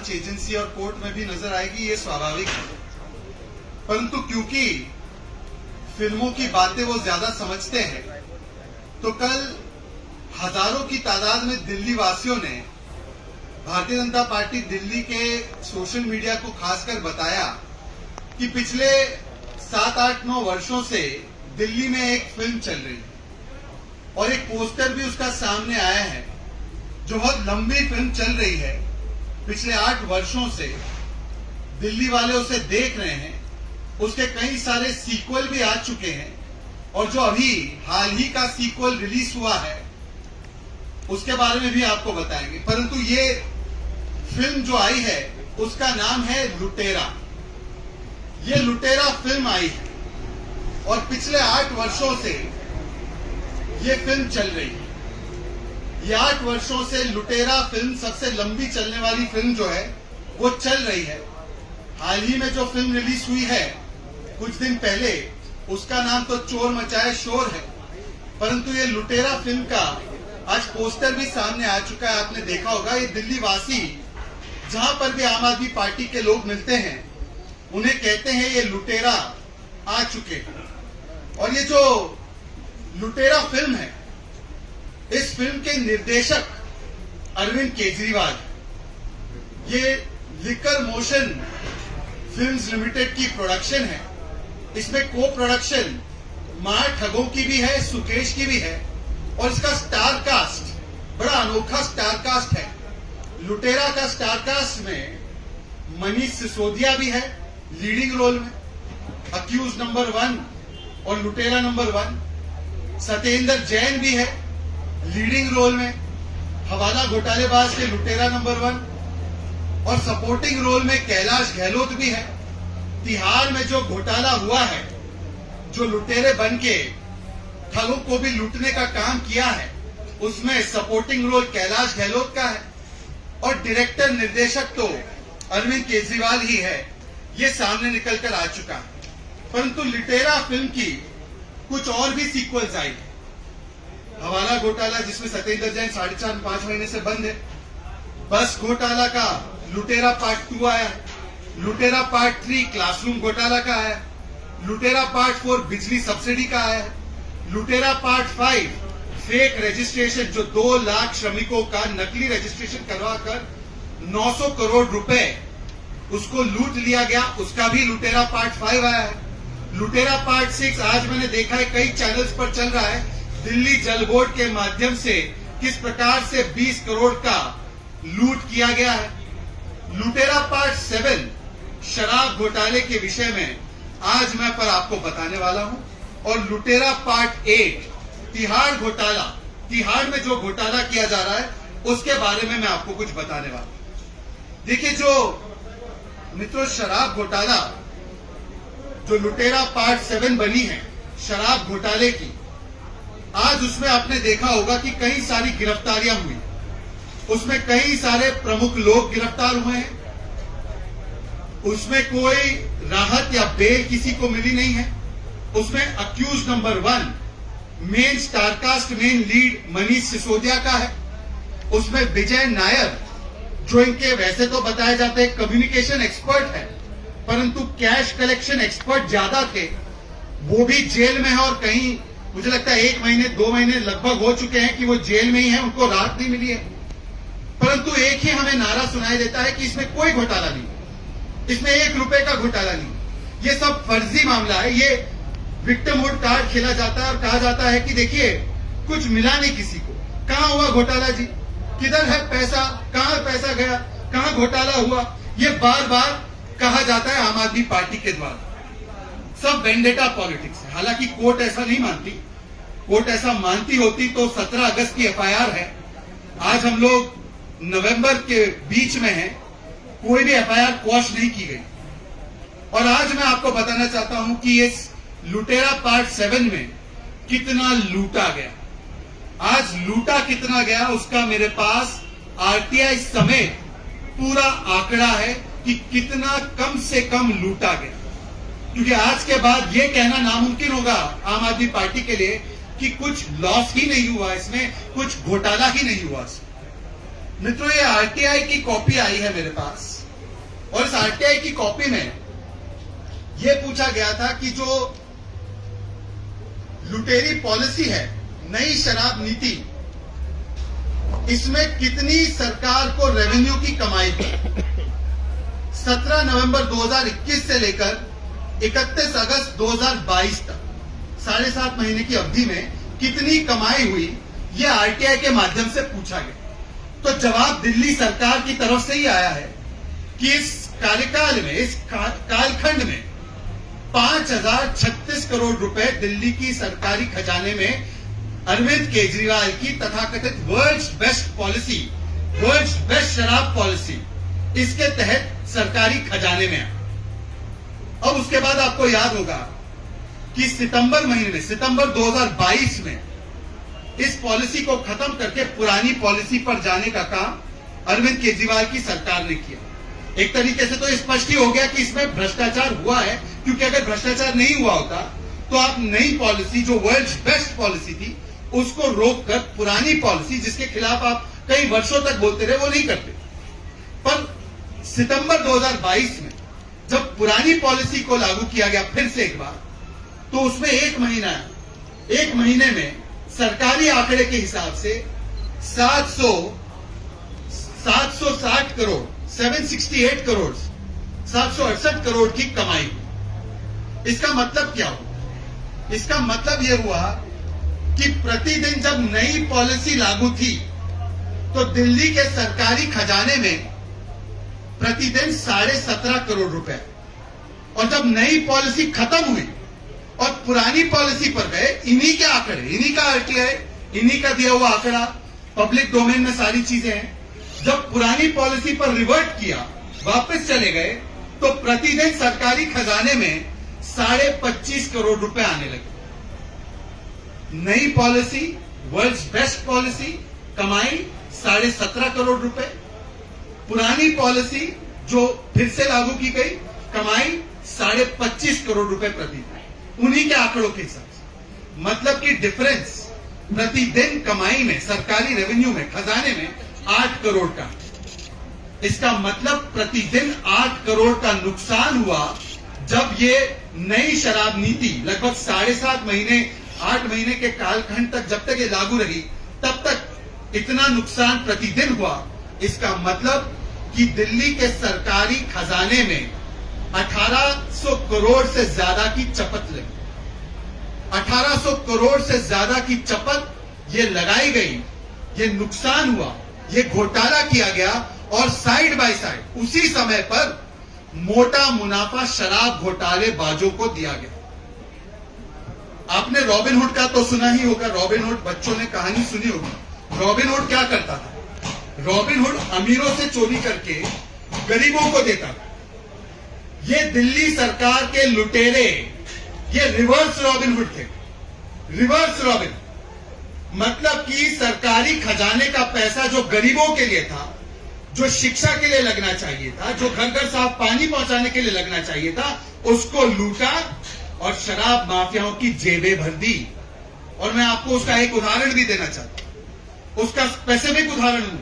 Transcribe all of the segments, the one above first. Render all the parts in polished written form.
जांच एजेंसी और कोर्ट में भी नजर आएगी, ये स्वाभाविक है। परंतु क्योंकि फिल्मों की बातें वो ज्यादा समझते हैं, तो कल हजारों की तादाद में दिल्ली वासियों ने भारतीय जनता पार्टी दिल्ली के सोशल मीडिया को खासकर बताया कि पिछले 7-8-9 वर्षों से दिल्ली में एक फिल्म चल रही है और एक पोस्टर भी उसका सामने आया है, जो बहुत लंबी फिल्म चल रही है। पिछले 8 वर्षों से दिल्ली वाले उसे देख रहे हैं, उसके कई सारे सीक्वल भी आ चुके हैं और जो अभी हाल ही का सीक्वल रिलीज हुआ है उसके बारे में भी आपको बताएंगे। परंतु ये फिल्म जो आई है उसका नाम है लुटेरा। ये लुटेरा फिल्म आई है और पिछले 8 वर्षों से ये फिल्म चल रही है। ये 8 वर्षों से लुटेरा फिल्म सबसे लंबी चलने वाली फिल्म जो है वो चल रही है। हाल ही में जो फिल्म रिलीज हुई है कुछ दिन पहले, उसका नाम तो चोर मचाए शोर है, परंतु ये लुटेरा फिल्म का आज पोस्टर भी सामने आ चुका है। आपने देखा होगा, ये दिल्ली वासी जहां पर भी आम आदमी पार्टी के लोग मिलते हैं उन्हें कहते हैं ये लुटेरा आ चुके। और ये जो लुटेरा फिल्म है, इस फिल्म के निर्देशक अरविंद केजरीवाल, ये लिकर मोशन फिल्म्स लिमिटेड की प्रोडक्शन है। इसमें को प्रोडक्शन मार ठगों की भी है, सुकेश की भी है और इसका स्टार कास्ट बड़ा अनोखा स्टार कास्ट है। लुटेरा का स्टार कास्ट में मनीष सिसोदिया भी है लीडिंग रोल में, अक्यूज नंबर 1 और लुटेरा नंबर 1। सत्येंद्र जैन भी है लीडिंग रोल में, हवाला घोटालेबाज के लुटेरा नंबर 1। और सपोर्टिंग रोल में कैलाश गहलोत भी है। तिहाड़ में जो घोटाला हुआ है, जो लुटेरे बन के ठगों को भी लूटने का काम किया है, उसमें सपोर्टिंग रोल कैलाश गहलोत का है और डायरेक्टर निर्देशक तो अरविंद केजरीवाल ही है। ये सामने निकल कर आ चुका है। परंतु लुटेरा फिल्म की कुछ और भी सीक्वल्स आई है। हवाला घोटाला जिसमें सत्येंद्र जैन 4.5-5 महीने से बंद है, बस घोटाला का लुटेरा पार्ट 2 आया, लुटेरा पार्ट 3 क्लासरूम घोटाला का आया, लुटेरा पार्ट 4 बिजली सब्सिडी का आया, लुटेरा पार्ट 5 फेक रजिस्ट्रेशन, जो 2 लाख श्रमिकों का नकली रजिस्ट्रेशन करवाकर 900 करोड़ रुपए उसको लूट लिया गया, उसका भी लुटेरा पार्ट 5 आया है। लुटेरा पार्ट 6 आज मैंने देखा है कई चैनल्स पर चल रहा है, दिल्ली जल बोर्ड के माध्यम से किस प्रकार से 20 करोड़ का लूट किया गया है। लुटेरा पार्ट 7 शराब घोटाले के विषय में आज मैं पर आपको बताने वाला हूं। और लुटेरा पार्ट 8 तिहाड़ घोटाला, तिहाड़ में जो घोटाला किया जा रहा है उसके बारे में मैं आपको कुछ बताने वाला हूं। देखिए, जो मित्रों शराब घोटाला, जो लुटेरा पार्ट 7 बनी है शराब घोटाले की, आज उसमें आपने देखा होगा कि कई सारी गिरफ्तारियां हुई, उसमें कई सारे प्रमुख लोग गिरफ्तार हुए हैं, उसमें कोई राहत या बेल किसी को मिली नहीं है। उसमें accused number 1 main star cast main lead Manish Sisodia का है। उसमें विजय नायर, जो इनके वैसे तो बताए जाते हैं कम्युनिकेशन एक्सपर्ट है, परंतु कैश कलेक्शन एक्सपर्ट ज्यादा थे, वो भी जेल में है और कहीं मुझे लगता है 1 महीने 2 महीने लगभग हो चुके हैं कि वो जेल में ही है, उनको राहत नहीं मिली है। परंतु एक ही हमें नारा सुनाई देता है कि इसमें कोई घोटाला नहीं, इसमें 1 रुपए का घोटाला नहीं, ये सब फर्जी मामला है। ये विक्टिमहुड कार्ड खेला जाता है और कहा जाता है कि देखिए कुछ मिला नहीं किसी को, कहां हुआ घोटाला जी, किधर है पैसा, कहां पैसा गया, कहां घोटाला हुआ, ये बार बार कहा जाता है आम आदमी पार्टी के द्वारा। सब वेंडेटा पॉलिटिक्स है। हालांकि कोर्ट ऐसा नहीं मानती, कोर्ट ऐसा मानती होती तो 17 अगस्त की एफआईआर है। आज हम लोग नवंबर के बीच में हैं, कोई भी एफआईआर क्वॉश नहीं की गई। और आज मैं आपको बताना चाहता हूं कि इस लुटेरा पार्ट 7 में कितना लूटा गया। आज लूटा कितना गया उसका मेरे पास आरटीआई समेत पूरा आंकड़ा है कि कितना कम से कम लूटा गया। क्योंकि आज के बाद यह कहना नामुमकिन होगा आम आदमी पार्टी के लिए कि कुछ लॉस ही नहीं हुआ इसमें, कुछ घोटाला ही नहीं हुआ इसमें। मित्रों, ये आरटीआई की कॉपी आई है मेरे पास, और इस आरटीआई की कॉपी में यह पूछा गया था कि जो लुटेरी पॉलिसी है, नई शराब नीति, इसमें कितनी सरकार को रेवेन्यू की कमाई हुई। 17 नवंबर 2021 से लेकर 31 अगस्त 2022 तक 7.5 महीने की अवधि में कितनी कमाई हुई, यह आरटीआई के माध्यम से पूछा गया। तो जवाब दिल्ली सरकार की तरफ से ही आया है कि इस कार्यकाल में, इस कालखंड में 5036 करोड़ रुपए दिल्ली की सरकारी खजाने में अरविंद केजरीवाल की तथाकथित world's best policy, world's best शराब पॉलिसी, इसके तहत सरकारी खजाने में आया। अब उसके बाद आपको याद होगा कि सितंबर महीने में, सितंबर 2022 में इस पॉलिसी को खत्म करके पुरानी पॉलिसी पर जाने का काम अरविंद केजरीवाल की सरकार ने किया। एक तरीके से तो स्पष्ट ही हो गया कि इसमें भ्रष्टाचार हुआ है, क्योंकि अगर भ्रष्टाचार नहीं हुआ होता तो आप नई पॉलिसी, जो वर्ल्ड्स बेस्ट पॉलिसी थी, उसको रोककर पुरानी पॉलिसी, जिसके खिलाफ आप कई वर्षों तक बोलते रहे, वो नहीं करते। पर सितंबर 2022 में जब पुरानी पॉलिसी को लागू किया गया फिर से एक बार, तो उसमें एक महीने में सरकारी आंकड़े के हिसाब से 760 करोड़, 768 करोड़, 768 करोड़ की कमाई हुई। इसका मतलब क्या हुआ? इसका मतलब यह हुआ कि प्रतिदिन जब नई पॉलिसी लागू थी तो दिल्ली के सरकारी खजाने में प्रतिदिन 17.5 करोड़ रुपए, और जब नई पॉलिसी खत्म हुई और पुरानी पॉलिसी पर गए, इन्हीं के आंकड़े, इन्हीं का आरटीआई, इन्हीं का दिया हुआ आंकड़ा, पब्लिक डोमेन में सारी चीजें हैं, जब पुरानी पॉलिसी पर रिवर्ट किया, वापस चले गए, तो प्रतिदिन सरकारी खजाने में 25.5 करोड़ रुपए आने लगे। नई पॉलिसी, वर्ल्ड्स बेस्ट पॉलिसी, कमाई 17.5 करोड़ रुपए, पुरानी पॉलिसी जो फिर से लागू की गई, कमाई 25.5 करोड़ रुपए प्रतिदिन, उन्हीं के आंकड़ों के हिसाब से। मतलब कि डिफरेंस प्रतिदिन कमाई में, सरकारी रेवेन्यू में, खजाने में 8 करोड़ का। इसका मतलब प्रतिदिन 8 करोड़ का नुकसान हुआ जब ये नई शराब नीति लगभग 7.5 महीने, 8 महीने के कालखंड तक, जब तक ये लागू रही, तब तक इतना नुकसान प्रतिदिन हुआ। इसका मतलब कि दिल्ली के सरकारी खजाने में 1800 करोड़ से ज्यादा की चपत लगी। 1800 करोड़ से ज्यादा की चपत ये लगाई गई, ये नुकसान हुआ, ये घोटाला किया गया, और साइड बाय साइड उसी समय पर मोटा मुनाफा शराब घोटालेबाजों को दिया गया। आपने रॉबिनहुड का तो सुना ही होगा, रॉबिनहुड, बच्चों ने कहानी सुनी होगी। रॉबिनहुड क्या करता था? रॉबिनहुड अमीरों से चोरी करके गरीबों को देता था। ये दिल्ली सरकार के लुटेरे, ये रिवर्स रॉबिनहुड थे। रिवर्स रॉबिन मतलब कि सरकारी खजाने का पैसा जो गरीबों के लिए था, जो शिक्षा के लिए लगना चाहिए था, जो घर घर साफ पानी पहुंचाने के लिए लगना चाहिए था, उसको लूटा और शराब माफियाओं की जेबें भर दी। और मैं आपको उसका एक उदाहरण भी देना चाहता हूं, उसका स्पेसिफिक उदाहरण हूं,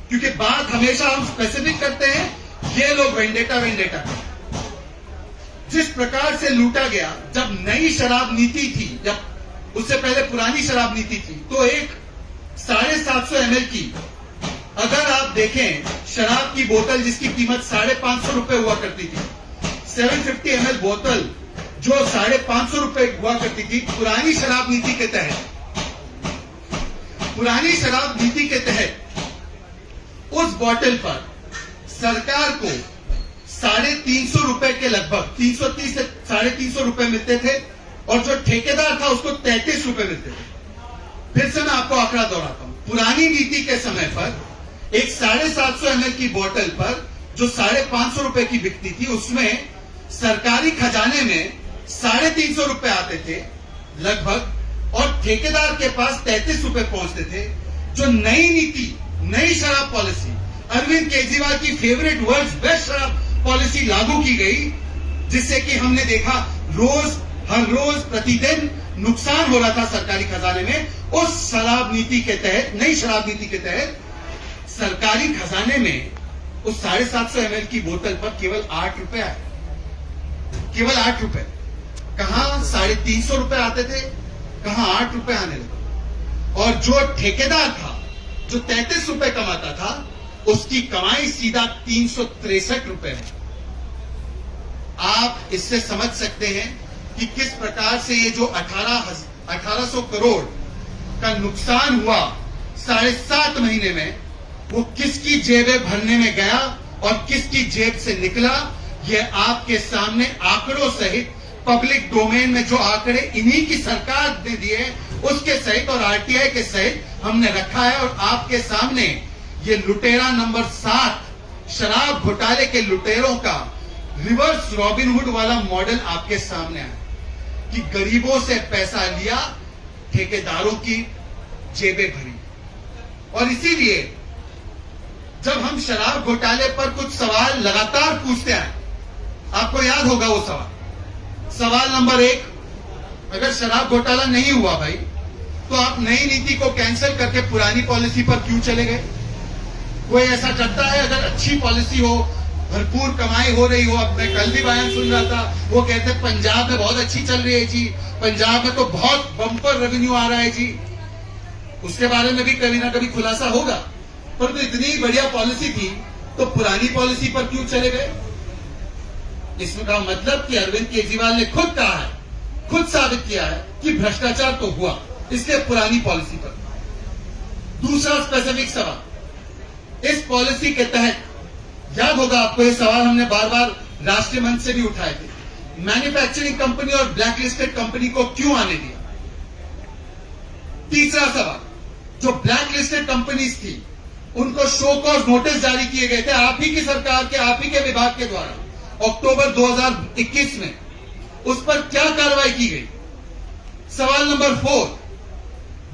क्योंकि बात हमेशा हम स्पेसिफिक करते हैं, ये लोग वेंडेटा करते। जिस प्रकार से लूटा गया, जब नई शराब नीति थी, जब उससे पहले पुरानी शराब नीति थी, तो एक 750 ml की, अगर आप देखें, शराब की बोतल जिसकी कीमत 550 रुपए हुआ करती थी, 750 ml बोतल जो 550 रुपए हुआ करती थी, पुरानी शराब नीति के तहत, पुरानी शराब नीति के तहत उस बोतल पर सरकार को 350 रुपए के लगभग, 330 से 350 रुपए मिलते थे, और जो ठेकेदार था उसको 33 रुपए मिलते थे। फिर से मैं आपको आंकड़ा दोहराता हूं, पुरानी नीति के समय पर एक 750 ml की बोतल पर जो 550 रुपए की बिकती थी, उसमें सरकारी खजाने में 350 रुपए आते थे लगभग, और ठेकेदार के पास 33 रुपए पहुंचते थे। जो नई नीति, नई शराब पॉलिसी, अरविंद केजरीवाल की फेवरेट, वर्ल्ड्स बेस्ट शराब पॉलिसी लागू की गई, जिससे कि हमने देखा हर रोज प्रतिदिन नुकसान हो रहा था सरकारी खजाने में। उस शराब नीति के तहत, नई शराब नीति के तहत सरकारी खजाने में उस 750 ml की बोतल पर केवल 8 रुपए आए, केवल 8 रुपए। कहां 350 रुपए आते थे, कहां 8 रुपए आने लगे। और जो ठेकेदार था, जो 33 रुपए कमाता था, उसकी कमाई सीधा 363 रुपए है। आप इससे समझ सकते हैं कि किस प्रकार से ये जो 1800 करोड़ का नुकसान हुआ 7.5 महीने में, वो किसकी जेबें भरने में गया और किसकी जेब से निकला, ये आपके सामने आंकड़ों सहित पब्लिक डोमेन में जो आंकड़े इन्हीं की सरकार ने दिए उसके सहित और आरटीआई के सहित हमने रखा है। और आपके सामने ये लुटेरा नंबर 7 शराब घोटाले के लुटेरों का रिवर्स रॉबिनहुड वाला मॉडल आपके सामने आया कि गरीबों से पैसा लिया, ठेकेदारों की जेबें भरी। और इसीलिए जब हम शराब घोटाले पर कुछ सवाल लगातार पूछते हैं, आपको याद होगा वो सवाल नंबर 1, अगर शराब घोटाला नहीं हुआ भाई, तो आप नई नीति को कैंसिल करके पुरानी पॉलिसी पर क्यों चले गए? कोई ऐसा करता है? अगर अच्छी पॉलिसी हो, भरपूर कमाई हो रही हो, अब मैं कल भी बयान सुन रहा था, वो कहते पंजाब में बहुत अच्छी चल रही है जी, पंजाब में तो बहुत बम्पर रेवेन्यू आ रहा है जी, उसके बारे में भी कभी ना कभी खुलासा होगा। पर तो इतनी बढ़िया पॉलिसी थी, तो पुरानी पॉलिसी पर क्यों चले गए? इसका मतलब कि अरविंद केजरीवाल ने खुद कहा है, खुद साबित किया है कि भ्रष्टाचार तो हुआ, इसलिए पुरानी पॉलिसी पर। दूसरा स्पेसिफिक सवाल, इस पॉलिसी के तहत, याद होगा आपको ये सवाल हमने बार बार राष्ट्रीय मंच से भी उठाए थे, मैन्युफैक्चरिंग कंपनी और ब्लैक लिस्टेड कंपनी को क्यों आने दिया? तीसरा सवाल, जो ब्लैक लिस्टेड कंपनीज थी उनको शो कॉज नोटिस जारी किए गए थे आप ही की सरकार के, आप ही के विभाग के द्वारा अक्टूबर 2021 में, उस पर क्या कार्रवाई की गई? सवाल नंबर 4,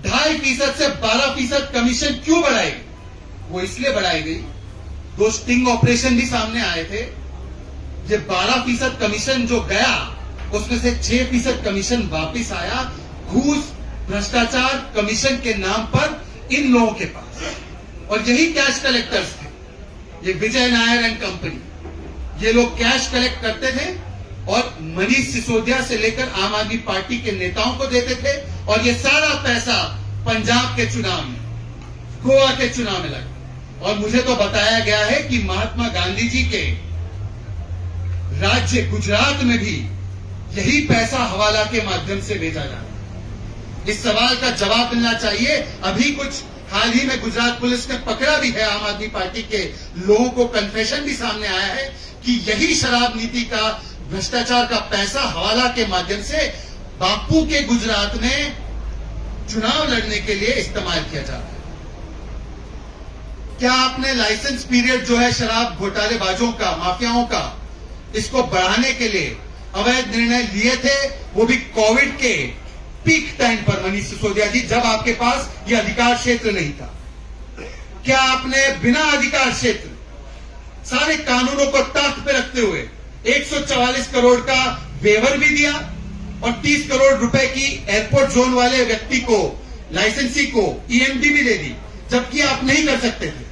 2.5% से 12% कमीशन क्यों बढ़ाई गई? वो इसलिए बढ़ाई गई, 2 स्टिंग ऑपरेशन भी सामने आए थे। ये 12% कमीशन जो गया, उसमें से 6% कमीशन वापिस आया घूस भ्रष्टाचार कमीशन के नाम पर इन लोगों के पास। और यही कैश कलेक्टर्स थे, ये विजय नायर एंड कंपनी, ये लोग कैश कलेक्ट करते थे और मनीष सिसोदिया से लेकर आम आदमी पार्टी के नेताओं को देते थे। और ये सारा पैसा पंजाब के चुनाव में, गोवा के चुनाव में लगा। और मुझे तो बताया गया है कि महात्मा गांधी जी के राज्य गुजरात में भी यही पैसा हवाला के माध्यम से भेजा जा रहा है। इस सवाल का जवाब मिलना चाहिए। अभी कुछ हाल ही में गुजरात पुलिस ने पकड़ा भी है आम आदमी पार्टी के लोगों को, कन्फेशन भी सामने आया है कि यही शराब नीति का, भ्रष्टाचार का पैसा हवाला के माध्यम से बापू के गुजरात में चुनाव लड़ने के लिए इस्तेमाल किया जा रहा है। क्या आपने लाइसेंस पीरियड जो है शराब घोटालेबाजों का, माफियाओं का, इसको बढ़ाने के लिए अवैध निर्णय लिए थे? वो भी कोविड के पीक टाइम पर मनीष सिसोदिया जी, जब आपके पास ये अधिकार क्षेत्र नहीं था। क्या आपने बिना अधिकार क्षेत्र सारे कानूनों को तख्त पे रखते हुए 144 करोड़ का वेवर भी दिया और 30 करोड़ रुपए की एयरपोर्ट जोन वाले व्यक्ति को, लाइसेंसी को ईएमडी भी दे दी, जबकि आप नहीं कर सकते थे?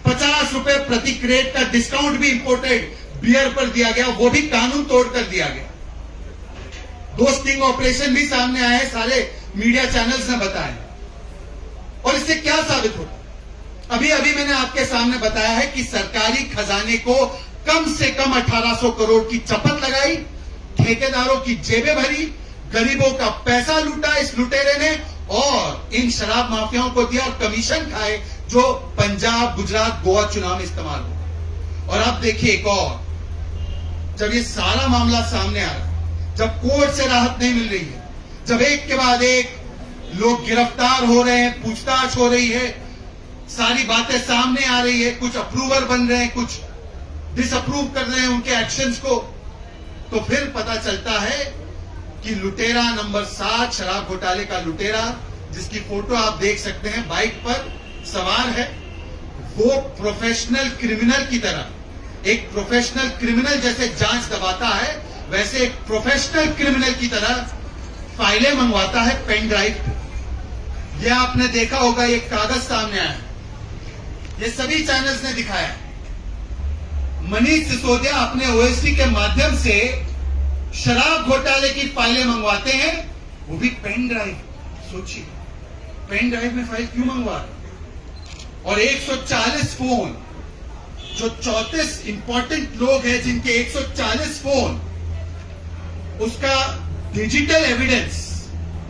50 रुपए प्रति क्रेट का डिस्काउंट भी इंपोर्टेड बियर पर दिया गया, वो भी कानून तोड़कर दिया गया। 2 स्टिंग ऑपरेशन भी सामने आए, सारे मीडिया चैनल्स ने बताया। और इससे क्या साबित होता? अभी अभी मैंने आपके सामने बताया है कि सरकारी खजाने को कम से कम 1800 करोड़ की चपत लगाई, ठेकेदारों की जेबें भरी, गरीबों का पैसा लूटा इस लुटेरे ने और इन शराब माफियाओं को दिया और कमीशन खाए जो पंजाब, गुजरात, गोवा चुनाव में इस्तेमाल हो। और आप देखिए एक और, जब ये सारा मामला सामने आ रहा है, जब कोर्ट से राहत नहीं मिल रही है, जब एक के बाद एक लोग गिरफ्तार हो रहे हैं, पूछताछ हो रही है, सारी बातें सामने आ रही है, कुछ अप्रूवर बन रहे हैं, कुछ डिसअप्रूव कर रहे हैं उनके एक्शंस को, तो फिर पता चलता है कि लुटेरा नंबर 7 शराब घोटाले का लुटेरा, जिसकी फोटो आप देख सकते हैं, बाइक पर सवार है, वो प्रोफेशनल क्रिमिनल की तरह, एक प्रोफेशनल क्रिमिनल जैसे जांच दबाता है, वैसे एक प्रोफेशनल क्रिमिनल की तरह फाइलें मंगवाता है पेन ड्राइव पे। यह आपने देखा होगा, एक कागज सामने आया है, ये सभी चैनल्स ने दिखाया। मनीष सिसोदिया अपने ओएसडी के माध्यम से शराब घोटाले की फाइलें मंगवाते हैं, वो भी पेन ड्राइव। सोचिए, पेन ड्राइव में फाइल क्यों मंगवा रहे? और 140 फोन, जो 34 इंपॉर्टेंट लोग हैं जिनके 140 फोन, उसका डिजिटल एविडेंस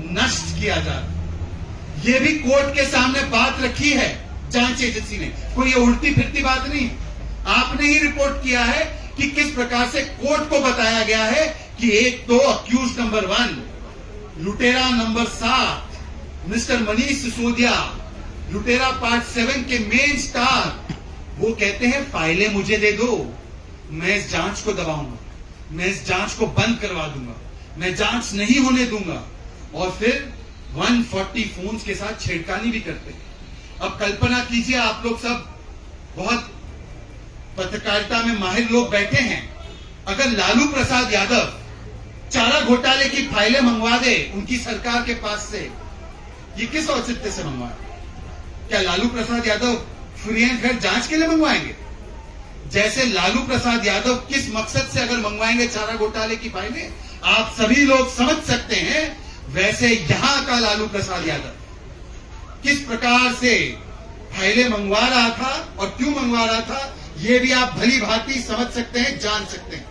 नष्ट किया जा रहा। यह भी कोर्ट के सामने बात रखी है जांच एजेंसी ने, कोई ये उल्टी फिरती बात नहीं। आपने ही रिपोर्ट किया है कि किस प्रकार से कोर्ट को बताया गया है कि एक तो अक्यूज नंबर 1, लुटेरा नंबर 7, मिस्टर मनीष सिसोदिया, लुटेरा पार्ट 7 के मेन स्टार, वो कहते हैं फाइलें मुझे दे दो, मैं इस जांच को दबाऊंगा, मैं इस जांच को बंद करवा दूंगा, मैं जांच नहीं होने दूंगा। और फिर 140 फोन्स के साथ छेड़खानी भी करते हैं। अब कल्पना कीजिए, आप लोग सब बहुत पत्रकारिता में माहिर लोग बैठे हैं, अगर लालू प्रसाद यादव चारा घोटाले की फाइलें मंगवा दे उनकी सरकार के पास से, ये किस औचित्य से मंगवाए? क्या Lalu Prasad Yadav free and fair जांच के लिए मंगवाएंगे? जैसे लालू प्रसाद यादव किस मकसद से अगर मंगवाएंगे चारा घोटाले की फाइलें, आप सभी लोग समझ सकते हैं। वैसे यहां का लालू प्रसाद यादव किस प्रकार से फाइलें मंगवा रहा था और क्यों मंगवा रहा था, यह भी आप भली भांति समझ सकते हैं, जान सकते हैं।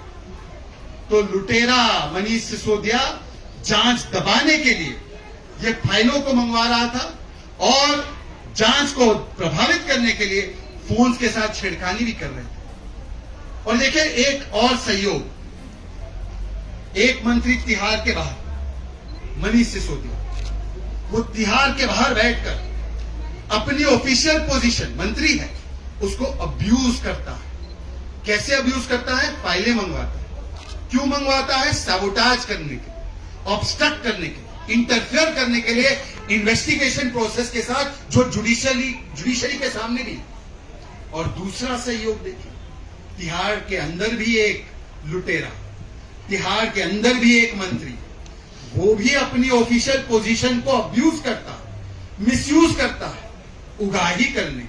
तो लुटेरा मनीष सिसोदिया जांच दबाने के लिए ये फाइलों को मंगवा रहा था और जांच को प्रभावित करने के लिए फोन्स के साथ छेड़खानी भी कर रहे थे। और देखिए, एक और सहयोग, एक मंत्री तिहाड़ के बाहर, मनीष सिसोदिया, वो तिहाड़ के बाहर बैठकर अपनी ऑफिशियल पोजीशन, मंत्री है, उसको अब्यूज करता है। कैसे अब्यूज करता है? फाइलें मंगवाता है। क्यों मंगवाता है? सैबोटाज करने के, ऑब्स्ट्रक्ट करने के, इंटरफेयर करने के लिए इन्वेस्टिगेशन प्रोसेस के साथ, जो जुडिशरी के सामने भी। और दूसरा सहयोग देखिए, तिहाड़ के अंदर भी एक लुटेरा, तिहाड़ के अंदर भी एक मंत्री, वो भी अपनी ऑफिशियल पोजीशन को अब्यूज करता है, मिसयूज करता है, उगाही करने।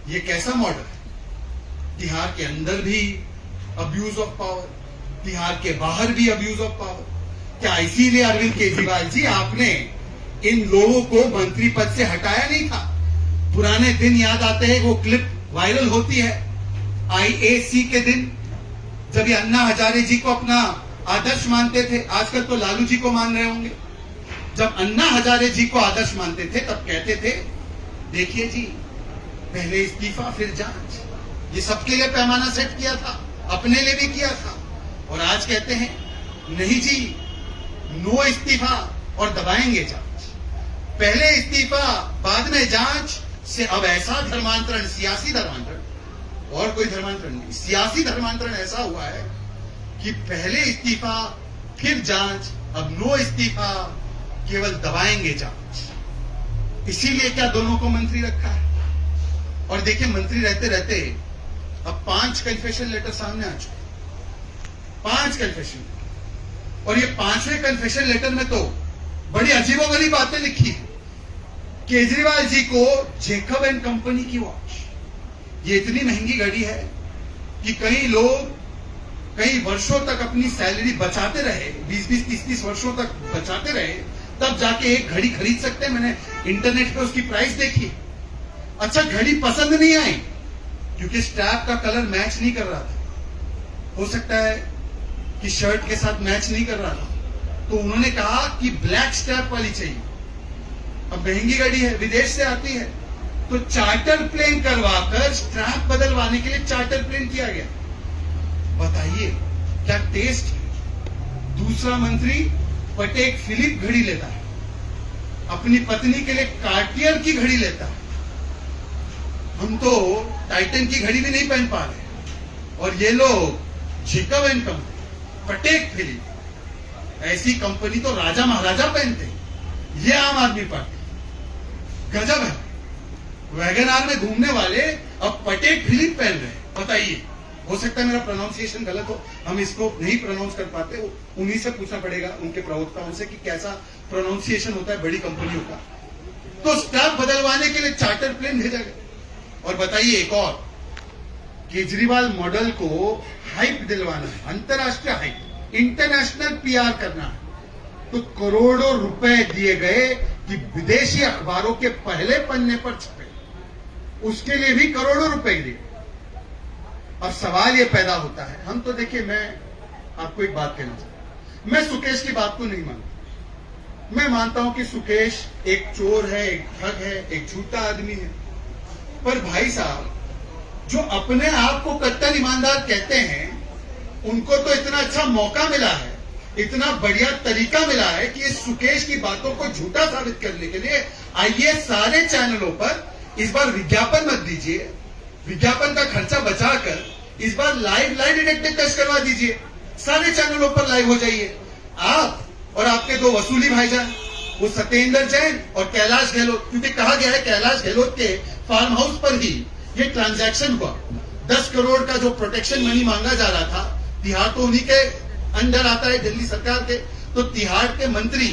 ये कैसा मॉडल है? तिहाड़ के अंदर भी अब्यूज ऑफ पावर, तिहाड़ के बाहर भी अब्यूज ऑफ पावर। क्या इसीलिए अरविंद केजरीवाल जी आपने इन लोगों को मंत्री पद से हटाया नहीं था? पुराने दिन याद आते हैं, वो क्लिप वायरल होती है IAC के दिन, जब ये अन्ना हजारे जी को अपना आदर्श मानते थे। आजकल तो लालू जी को मान रहे होंगे। जब अन्ना हजारे जी को आदर्श मानते थे तब कहते थे, देखिए जी, पहले इस्तीफा फिर जांच। ये सबके लिए पैमाना सेट किया था, अपने लिए भी किया था। और आज कहते हैं, नहीं जी, नो इस्तीफा और दबाएंगे जांच। पहले इस्तीफा बाद में जांच से अब ऐसा धर्मांतरण, सियासी धर्मांतरण, और कोई धर्मांतरण नहीं, सियासी धर्मांतरण ऐसा हुआ है कि पहले इस्तीफा फिर जांच, अब नो इस्तीफा, केवल दबाएंगे जांच। इसीलिए क्या दोनों को मंत्री रखा है? और देखिए, मंत्री रहते रहते अब 5 कन्फेशन लेटर सामने आ चुके, 5 कन्फेशन। और ये 5वें कन्फेशन लेटर में तो बड़ी अजीबोगरीब बातें लिखी है। केजरीवाल जी को जेकब एंड कंपनी की वॉच, ये इतनी महंगी घड़ी है कि कई लोग कई वर्षों तक अपनी सैलरी बचाते रहे, 20-20, 30-30 वर्षों तक बचाते रहे, तब जाके एक घड़ी खरीद सकते हैं। मैंने इंटरनेट पे उसकी प्राइस देखी। अच्छा, घड़ी पसंद नहीं आई क्योंकि स्ट्रैप का कलर मैच नहीं कर रहा था, हो सकता है कि शर्ट के साथ मैच नहीं कर रहा था, तो उन्होंने कहा कि ब्लैक स्ट्रैप वाली चाहिए। अब महंगी घड़ी है, विदेश से आती है, तो चार्टर प्लेन करवाकर स्ट्रैप बदलवाने के लिए चार्टर प्लेन किया गया। बताइए क्या टेस्ट है। दूसरा मंत्री पटेक फिलिप घड़ी लेता है, अपनी पत्नी के लिए कार्टियर की घड़ी लेता है। हम तो टाइटन की घड़ी भी नहीं पहन पा रहे, और ये लोग जेकब एंड कंपनी, पटेक फिलिप, ऐसी कंपनी तो राजा महाराजा पहनते हैं। ये आम आदमी पार्टी, गजब है। वैगन आर में घूमने वाले अब पटेक फिलिप पहन रहे हैं। बताइए, हो सकता है मेरा प्रोनाउंसिएशन गलत हो, हम इसको नहीं प्रोनाउंस कर पाते, उन्हीं से पूछना पड़ेगा, उनके प्रवक्ताओं से, कि कैसा प्रोनाउंसिएशन होता है बड़ी कंपनियों का। तो स्टाफ बदलवाने के लिए चार्टर प्लेन भेजा गया। और बताइए एक और, केजरीवाल मॉडल को हाइप दिलवाना है, अंतरराष्ट्रीय हाइप, इंटरनेशनल पीआर करना है, तो करोड़ों रुपए दिए गए कि विदेशी अखबारों के पहले पन्ने पर छपे, उसके लिए भी करोड़ों रुपए दिए। अब सवाल यह पैदा होता है, हम तो देखिए, मैं आपको एक बात कहना चाहता हूं, मैं सुकेश की बात को नहीं मानता। मैं मानता हूं कि सुकेश एक चोर है, एक ठग है, एक झूठा आदमी है, पर भाई साहब, जो अपने आप को कट्टर ईमानदार कहते हैं, उनको तो इतना अच्छा मौका मिला है, इतना बढ़िया तरीका मिला है कि इस सुकेश की बातों को झूठा साबित करने के लिए आइए सारे चैनलों पर इस बार विज्ञापन मत दीजिए, विज्ञापन का खर्चा बचाकर इस बार लाइव डिटेक्टर टेस्ट करवा दीजिए, सारे चैनलों पर लाइव हो जाइए। आप और आपके दो वसूली भाईजान, वो सत्येंद्र जैन और कैलाश गहलोत, क्योंकि कहा गया है कैलाश गहलोत के फार्म हाउस पर ही ये ट्रांजैक्शन हुआ। 10 करोड़ का जो प्रोटेक्शन मनी मांगा जा रहा था, तिहाड़ तो उन्हीं के अंडर आता है, दिल्ली सरकार के, तो तिहाड़ के मंत्री,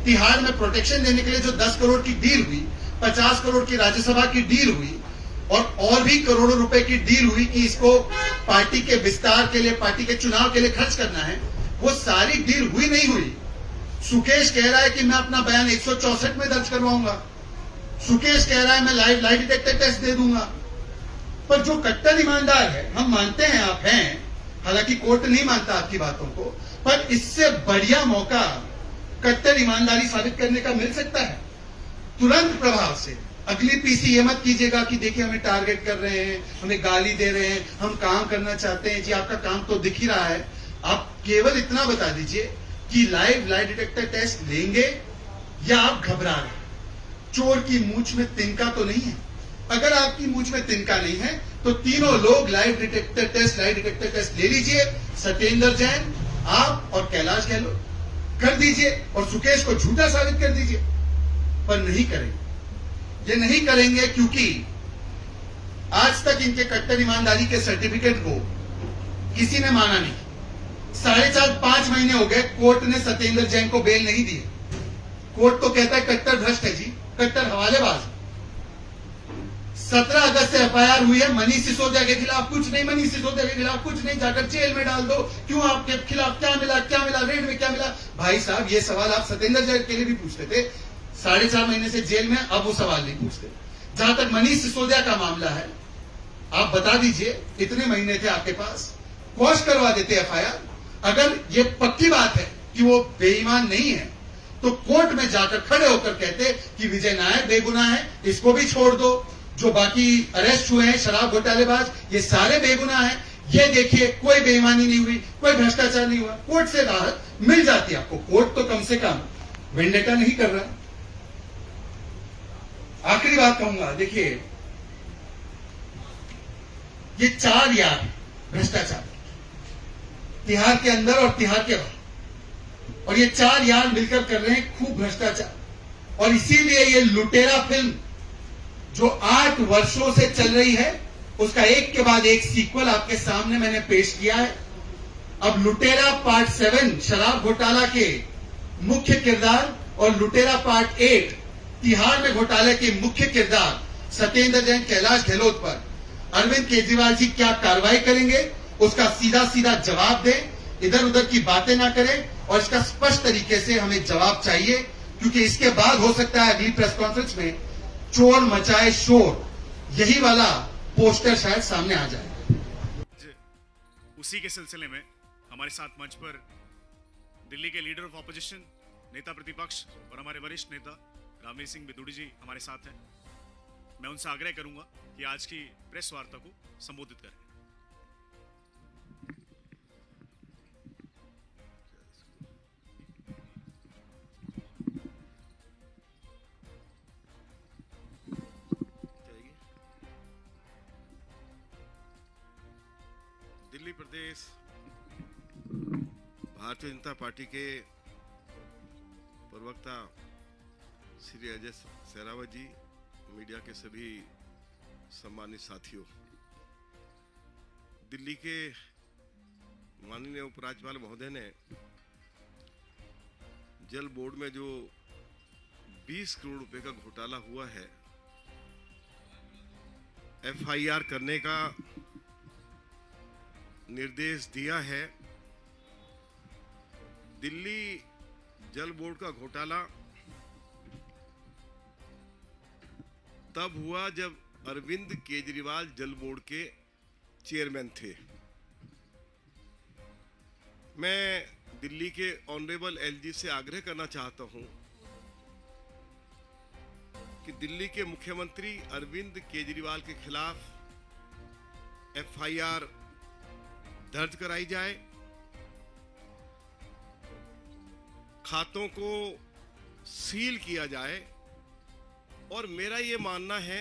तिहाड़ में प्रोटेक्शन देने के लिए जो 10 करोड़ की डील हुई, 50 करोड़ की राज्यसभा की डील हुई, और भी करोड़ों रुपए की डील हुई कि इसको पार्टी के विस्तार के लिए, पार्टी के चुनाव के लिए खर्च करना है, वो सारी डील हुई नहीं हुई। सुकेश कह रहा है कि मैं अपना बयान 164 में दर्ज करवाऊंगा, सुकेश कह रहा है मैं लाइव डिटेक्टर टेस्ट दे दूंगा, पर जो कट्टर ईमानदार है, हम मानते हैं आप हैं, हालांकि कोर्ट नहीं मानता आपकी बातों को, पर इससे बढ़िया मौका कट्टर ईमानदारी साबित करने का मिल सकता है तुरंत प्रभाव से। अगली पीसी ये मत कीजिएगा कि देखिए हमें टारगेट कर रहे हैं, हमें गाली दे रहे हैं, हम काम करना चाहते हैं। जी आपका काम तो दिख ही रहा है, आप केवल इतना बता दीजिए कि लाइव डिटेक्टर टेस्ट लेंगे या आप घबरा रहे हैं। चोर की मूंछ में तिनका तो नहीं है, अगर आपकी मूंछ में तिनका नहीं है तो तीनों लोग लाइव डिटेक्टर टेस्ट ले लीजिए, सत्येंद्र जैन, आप और कैलाश गहलोत कर दीजिए और सुकेश को झूठा साबित कर दीजिए, पर नहीं करेंगे। ये नहीं करेंगे क्योंकि आज तक इनके कट्टर ईमानदारी के सर्टिफिकेट को किसी ने माना नहीं। 4.5-5 महीने हो गए, कोर्ट ने सत्येंद्र जैन को बेल नहीं दी। कोर्ट तो कहता है कट्टर भ्रष्ट है जी, कट्टर हवालेबाज। 17 अगस्त से एफआईआर हुई है मनीष सिसोदिया के खिलाफ, कुछ नहीं, मनीष सिसोदिया के खिलाफ कुछ नहीं, जाकर जेल में डाल दो। क्यों, आपके खिलाफ क्या मिला, रेड में क्या मिला? भाई साहब, ये सवाल आप सत्येंद्र जैन के लिए भी पूछते थे, 4.5 महीने से जेल में, अब वो सवाल नहीं पूछते। जहां तक मनीष सिसोदिया का मामला है, आप बता दीजिए, इतने महीने थे आपके पास, क्वॉश करवा देते एफआईआर। अगर ये पक्की बात है कि वो बेईमान नहीं है, तो कोर्ट में जाकर खड़े होकर कहते कि विजय नायर बेगुनाह है, इसको भी छोड़ दो, जो बाकी अरेस्ट हुए हैं शराब घोटालेबाज, ये सारे बेगुनाह हैं, ये देखिए कोई बेईमानी नहीं हुई, कोई भ्रष्टाचार नहीं हुआ, कोर्ट से राहत मिल जाती है आपको। कोर्ट तो कम से कम वेंडेटा नहीं कर रहा। आखिरी बात कहूंगा, देखिए ये 4 यार भ्रष्टाचार, तिहाड़ के अंदर और तिहाड़ के बाहर, और ये 4 यार मिलकर कर रहे हैं खूब भ्रष्टाचार। और इसीलिए ये लुटेरा फिल्म जो 8 वर्षों से चल रही है, उसका एक के बाद एक सीक्वल आपके सामने मैंने पेश किया है। अब लुटेरा पार्ट 7 शराब घोटाला के मुख्य किरदार और लुटेरा पार्ट 8 तिहाड़ में घोटाले के मुख्य किरदार सत्येंद्र जैन, कैलाश गहलोत पर अरविंद केजरीवाल जी क्या कार्रवाई करेंगे, उसका सीधा सीधा जवाब दें, इधर उधर की बातें ना करें, और इसका स्पष्ट तरीके से हमें जवाब चाहिए, क्योंकि इसके बाद हो सकता है अगली प्रेस कॉन्फ्रेंस में चोर मचाए शोर, यही वाला पोस्टर शायद सामने आ जाए। उसी के सिलसिले में हमारे साथ मंच पर दिल्ली के लीडर ऑफ ऑपोजिशन, नेता प्रतिपक्ष और हमारे वरिष्ठ नेता रामवीर सिंह बिदुड़ी जी हमारे साथ हैं। मैं उनसे आग्रह करूंगा कि आज की प्रेस वार्ता को संबोधित करें। दिल्ली प्रदेश भारतीय जनता पार्टी के प्रवक्ता श्री अजय सहरावत जी, मीडिया के सभी सम्मानित साथियों, दिल्ली के माननीय उपराज्यपाल महोदय ने जल बोर्ड में जो 20 करोड़ रुपए का घोटाला हुआ है, एफआईआर करने का निर्देश दिया है। दिल्ली जल बोर्ड का घोटाला तब हुआ जब अरविंद केजरीवाल जल बोर्ड के चेयरमैन थे। मैं दिल्ली के ऑनरेबल एलजी से आग्रह करना चाहता हूं कि दिल्ली के मुख्यमंत्री अरविंद केजरीवाल के खिलाफ एफआईआर दर्ज कराई जाए, खातों को सील किया जाए। और मेरा ये मानना है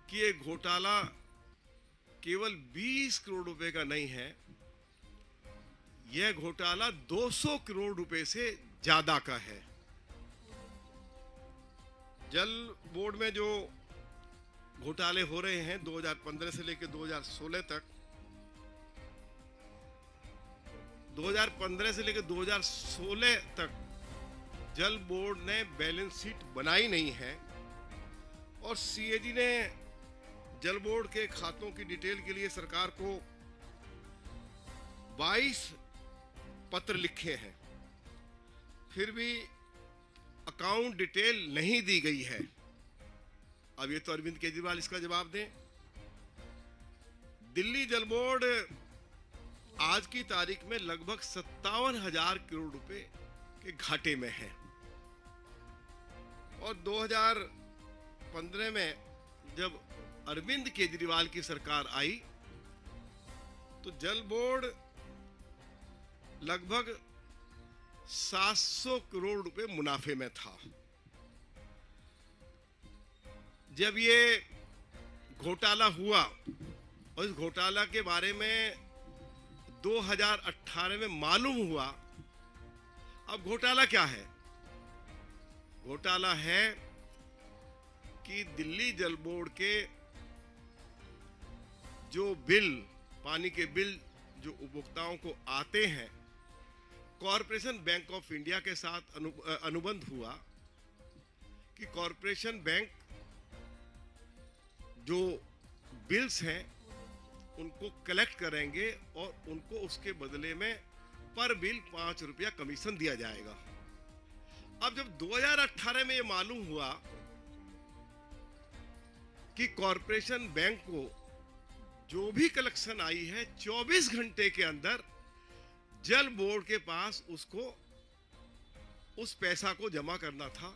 कि ये घोटाला केवल 20 करोड़ रुपए का नहीं है, यह घोटाला 200 करोड़ रुपए से ज्यादा का है। जल बोर्ड में जो घोटाले हो रहे हैं 2015 से लेकर 2016 तक, 2015 से लेकर 2016 तक जल बोर्ड ने बैलेंस शीट बनाई नहीं है और सीएजी ने जल बोर्ड के खातों की डिटेल के लिए सरकार को 22 पत्र लिखे हैं, फिर भी अकाउंट डिटेल नहीं दी गई है। अब ये तो अरविंद केजरीवाल इसका जवाब दें। दिल्ली जल बोर्ड आज की तारीख में लगभग 57,000 करोड़ रुपए के घाटे में है और 2015 में जब अरविंद केजरीवाल की सरकार आई तो जल बोर्ड लगभग 700 करोड़ रुपए मुनाफे में था। जब ये घोटाला हुआ और इस घोटाला के बारे में 2018 में मालूम हुआ, अब घोटाला क्या है? घोटाला है कि दिल्ली जल बोर्ड के जो बिल, पानी के बिल जो उपभोक्ताओं को आते हैं, कॉरपोरेशन बैंक ऑफ इंडिया के साथ अनुबंध हुआ कि कॉरपोरेशन बैंक जो बिल्स हैं उनको कलेक्ट करेंगे और उनको उसके बदले में पर बिल 5 रुपया कमीशन दिया जाएगा। अब जब 2018 में ये मालूम हुआ कि कॉरपोरेशन बैंक को जो भी कलेक्शन आई है 24 घंटे के अंदर जल बोर्ड के पास उसको उस पैसा को जमा करना था,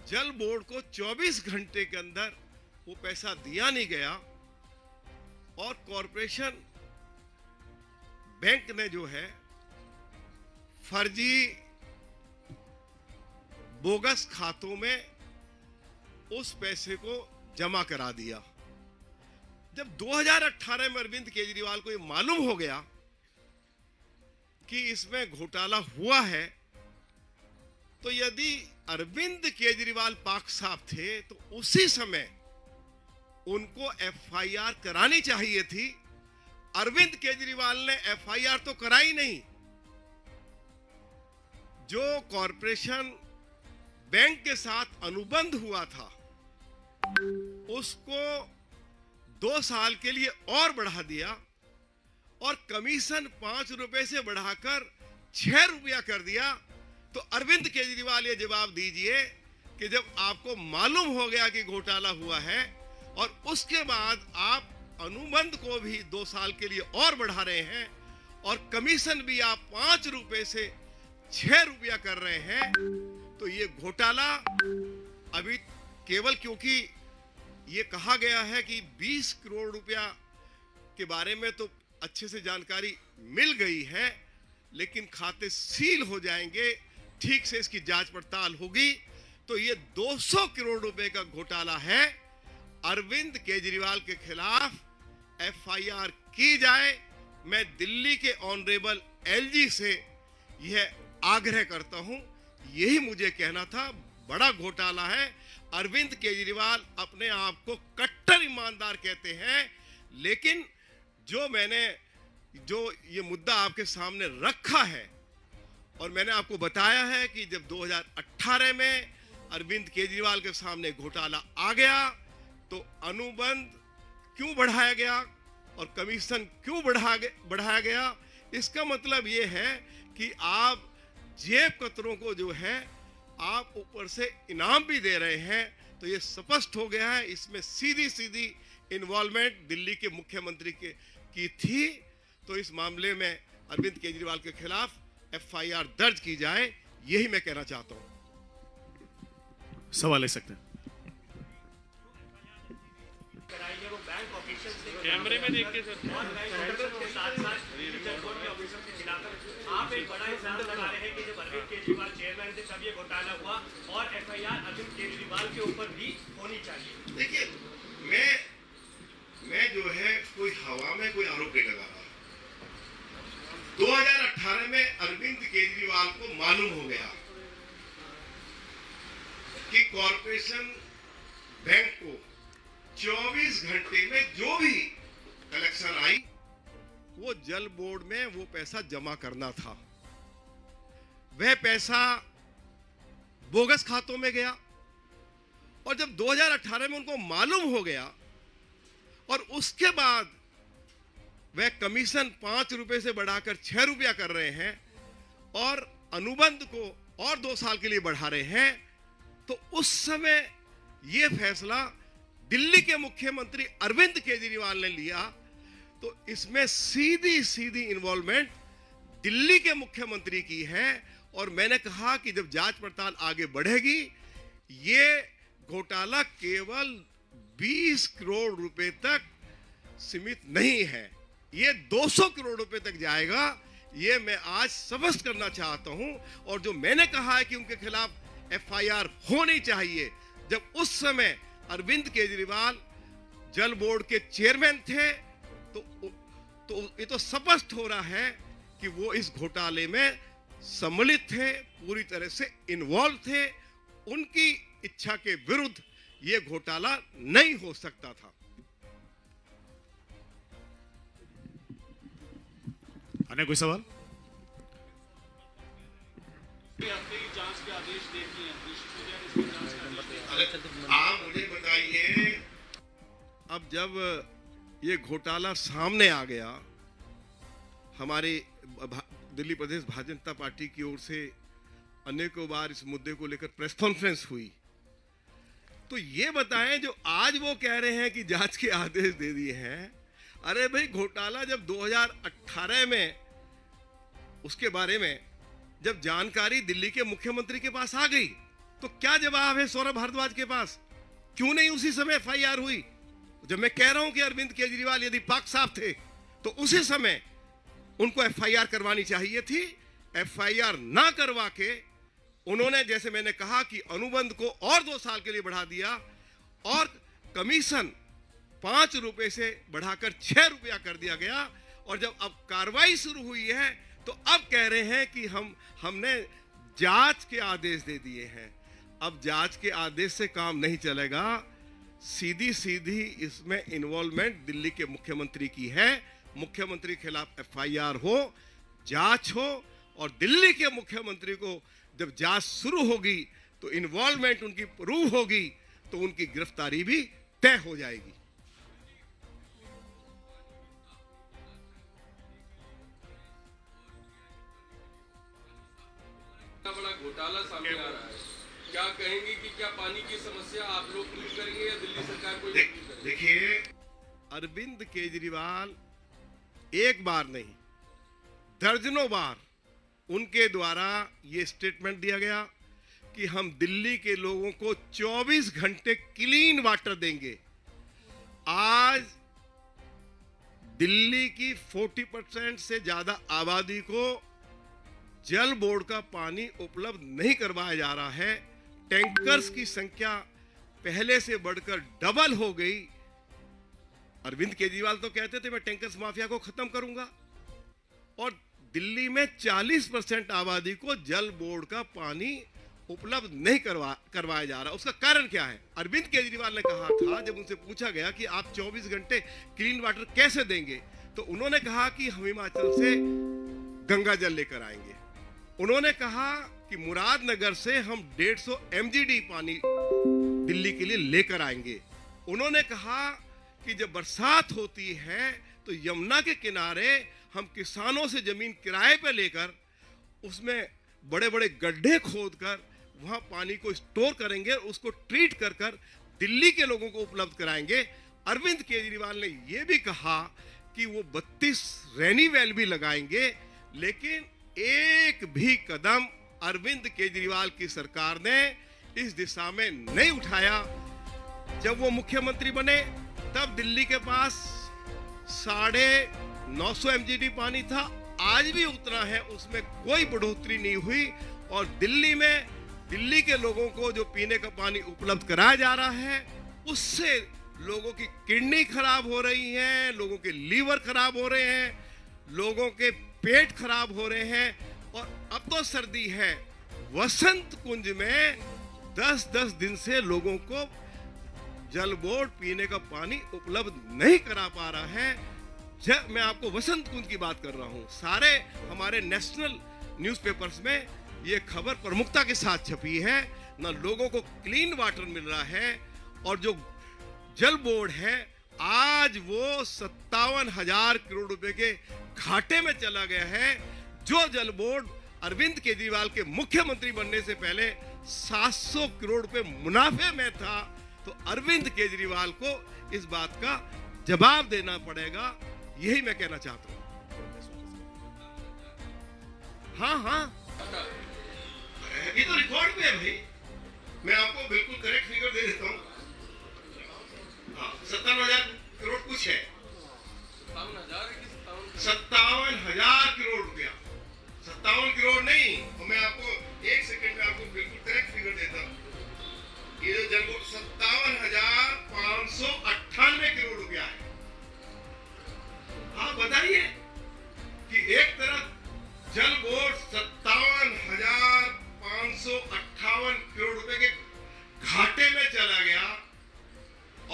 जल बोर्ड को 24 घंटे के अंदर वो पैसा दिया नहीं गया और कॉरपोरेशन बैंक ने जो है फर्जी बोगस खातों में उस पैसे को जमा करा दिया। जब 2018 में अरविंद केजरीवाल को ये मालूम हो गया कि इसमें घोटाला हुआ है, तो यदि अरविंद केजरीवाल पाक साहब थे तो उसी समय उनको एफआईआर करानी चाहिए थी। अरविंद केजरीवाल ने एफआईआर तो कराई नहीं। जो कॉरपोरेशन बैंक के साथ अनुबंध हुआ था उसको 2 साल के लिए और बढ़ा दिया और कमीशन 5 रुपए से बढ़ाकर 6 रुपया कर दिया। तो अरविंद केजरीवाल ये जवाब दीजिए कि जब आपको मालूम हो गया कि घोटाला हुआ है और उसके बाद आप अनुबंध को भी 2 साल के लिए और बढ़ा रहे हैं और कमीशन भी आप 5 रुपए से 6 रुपया कर रहे हैं, तो ये घोटाला अभी केवल क्योंकि ये कहा गया है कि 20 करोड़ रुपया के बारे में तो अच्छे से जानकारी मिल गई है, लेकिन खाते सील हो जाएंगे, ठीक से इसकी जांच पड़ताल होगी, तो ये 200 करोड़ रुपए का घोटाला है। अरविंद केजरीवाल के खिलाफ एफआईआर की जाए। मैं दिल्ली के ऑनरेबल एलजी से यह आग्रह करता हूं, यही मुझे कहना था। बड़ा घोटाला है। अरविंद केजरीवाल अपने आप को कट्टर ईमानदार कहते हैं, लेकिन जो ये मुद्दा आपके सामने रखा है और मैंने आपको बताया है कि जब 2018 में अरविंद केजरीवाल के सामने घोटाला आ गया तो अनुबंध क्यों बढ़ाया गया और कमीशन क्यों बढ़ाया गया, इसका मतलब ये है कि आप जेब कतरों को जो है आप ऊपर से इनाम भी दे रहे हैं। तो ये स्पष्ट हो गया है, इसमें सीधी सीधी इन्वॉल्वमेंट दिल्ली के मुख्यमंत्री की थी। तो इस मामले में अरविंद केजरीवाल के खिलाफ FIR दर्ज की जाए, यही मैं कहना चाहता हूं। सवाल ले सकते हैं। कैमरे में देख के सर आप एक बड़ा इल्जाम लगा रहे हैं कि जब अरविंद केजरीवाल चेयरमैन थे तब ये घोटाला हुआ और FIR अरविंद केजरीवाल के ऊपर भी होनी चाहिए। देखिए, मैं जो है कोई हवा में कोई आरोप नहीं लगा रहा। 2018 में अरविंद केजरीवाल को मालूम हो गया कि कॉरपोरेशन बैंक को 24 घंटे में जो भी कलेक्शन आई वो जल बोर्ड में वो पैसा जमा करना था। वह पैसा बोगस खातों में गया और जब 2018 में उनको मालूम हो गया और उसके बाद वह कमीशन 5 रुपए से बढ़ाकर 6 रुपया कर रहे हैं और अनुबंध को और 2 साल के लिए बढ़ा रहे हैं, तो उस समय यह फैसला दिल्ली के मुख्यमंत्री अरविंद केजरीवाल ने लिया। तो इसमें सीधी सीधी इन्वॉल्वमेंट दिल्ली के मुख्यमंत्री की है। और मैंने कहा कि जब जांच पड़ताल आगे बढ़ेगी, ये घोटाला केवल 20 करोड़ रुपए तक सीमित नहीं है, ये 200 करोड़ रुपए तक जाएगा। ये मैं आज स्पष्ट करना चाहता हूं। और जो मैंने कहा है कि उनके खिलाफ FIR होनी चाहिए, जब उस समय अरविंद केजरीवाल जल बोर्ड के चेयरमैन थे, तो ये तो स्पष्ट हो रहा है कि वो इस घोटाले में सम्मिलित थे, पूरी तरह से इन्वॉल्व थे। उनकी इच्छा के विरुद्ध ये घोटाला नहीं हो सकता था। अन्य कोई सवाल? जांच के आदेश दे दिए हैं। आप मुझे बताइए, अब जब ये घोटाला सामने आ गया, हमारे दिल्ली प्रदेश भारतीय जनता पार्टी की ओर से अनेकों बार इस मुद्दे को लेकर प्रेस कॉन्फ्रेंस हुई। तो ये बताएं, जो आज वो कह रहे हैं कि जांच के आदेश दे दिए हैं, अरे भाई घोटाला जब 2018 में उसके बारे में जब जानकारी दिल्ली के मुख्यमंत्री के पास आ गई, तो क्या जवाब है सौरभ भारद्वाज के पास? क्यों नहीं उसी समय FIR हुई? जब मैं कह रहा हूं कि अरविंद केजरीवाल यदि पाक साफ थे तो उसी समय उनको FIR करवानी चाहिए थी। FIR ना करवा के उन्होंने, जैसे मैंने कहा, कि अनुबंध को और 2 साल के लिए बढ़ा दिया और कमीशन 5 रुपए से बढ़ाकर 6 रुपया कर दिया गया। और जब अब कार्रवाई शुरू हुई है तो अब कह रहे हैं कि हमने जांच के आदेश दे दिए हैं। अब जांच के आदेश से काम नहीं चलेगा, सीधी सीधी इसमें इन्वॉल्वमेंट दिल्ली के मुख्यमंत्री की है। मुख्यमंत्री के खिलाफ FIR हो, जांच हो, और दिल्ली के मुख्यमंत्री को जब जांच शुरू होगी तो इन्वॉल्वमेंट उनकी प्रूव होगी, तो उनकी गिरफ्तारी भी तय हो जाएगी। बड़ा घोटाला सामने आ रहा है, क्या कहेंगे कि क्या पानी की समस्या आप लोग दूर करेंगे या दिल्ली सरकार को? देखिए, अरविंद केजरीवाल एक बार नहीं, दर्जनों बार उनके द्वारा ये स्टेटमेंट दिया गया कि हम दिल्ली के लोगों को 24 घंटे क्लीन वाटर देंगे। आज दिल्ली की 40% से ज्यादा आबादी को जल बोर्ड का पानी उपलब्ध नहीं करवाया जा रहा है। टैंकर्स की संख्या पहले से बढ़कर डबल हो गई। अरविंद केजरीवाल तो कहते थे मैं टैंकर्स माफिया को खत्म करूंगा, और दिल्ली में 40% आबादी को जल बोर्ड का पानी उपलब्ध नहीं करवाया जा रहा। उसका कारण क्या है? अरविंद केजरीवाल ने कहा था, जब उनसे पूछा गया कि आप 24 घंटे क्लीन वाटर कैसे देंगे, तो उन्होंने कहा कि हम हिमाचल से गंगा जल लेकर आएंगे। उन्होंने कहा कि मुरादनगर से हम 150 MGD पानी दिल्ली के लिए लेकर आएंगे। उन्होंने कहा कि जब बरसात होती है तो यमुना के किनारे हम किसानों से जमीन किराए पे लेकर उसमें बड़े बड़े गड्ढे खोदकर वहां पानी को स्टोर करेंगे, उसको ट्रीट कर कर दिल्ली के लोगों को उपलब्ध कराएंगे। अरविंद केजरीवाल ने यह भी कहा कि वो 32 रेनी वेल भी लगाएंगे, लेकिन एक भी कदम अरविंद केजरीवाल की सरकार ने इस दिशा में नहीं उठाया। जब वो मुख्यमंत्री बने तब दिल्ली के पास 950 MGD पानी था, आज भी उतना है, उसमें कोई बढ़ोतरी नहीं हुई। और दिल्ली में दिल्ली के लोगों को जो पीने का पानी उपलब्ध कराया जा रहा है उससे लोगों की किडनी खराब हो रही है, लोगों के लीवर खराब हो रहे हैं, लोगों के पेट खराब हो रहे हैं। और अब तो सर्दी है, वसंत कुंज में 10-10 दिन से लोगों को जल बोर्ड पीने का पानी उपलब्ध नहीं करा पा रहा है। जब मैं आपको वसंत कुंज की बात कर रहा हूं, सारे हमारे नेशनल न्यूज़पेपर्स में ये खबर प्रमुखता के साथ छपी है। ना लोगों को क्लीन वाटर मिल रहा है, और जो जल बोर्ड है आज वो 57,000 करोड़ रुपए के घाटे में चला गया है। जो जल बोर्ड अरविंद केजरीवाल के मुख्यमंत्री बनने से पहले 700 करोड़ रुपए मुनाफे में था। तो अरविंद केजरीवाल को इस बात का जवाब देना पड़ेगा, यही मैं कहना चाहता हूं। हाँ, ये तो रिकॉर्ड में है भाई, मैं आपको बिल्कुल करेक्ट फिगर दे देता हूं। 57,000 करोड़ कुछ है, 57,000 करोड़ रुपया, 57 करोड़ नहीं। तो मैं आपको एक सेकंड में आपको बिल्कुल करेक्ट फिगर देता हूं। ये जो जल बोर्ड 57,598 करोड़ रुपया है। आप बताइए कि एक तरफ जल बोर्ड 57,558 करोड़ रुपए के घाटे में चला गया,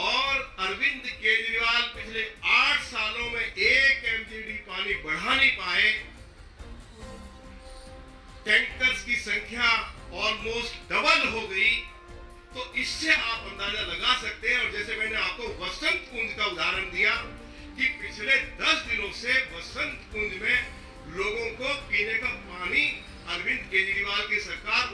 और अरविंद केजरीवाल पिछले 8 सालों में 1 MGD पानी बढ़ा नहीं पाए। टैंकर्स की संख्या ऑलमोस्ट डबल हो गई। तो इससे आप अंदाजा लगा सकते हैं। और जैसे मैंने आपको वसंत कुंज का उदाहरण दिया कि पिछले 10 दिनों से वसंत कुंज में लोगों को पीने का पानी अरविंद केजरीवाल की सरकार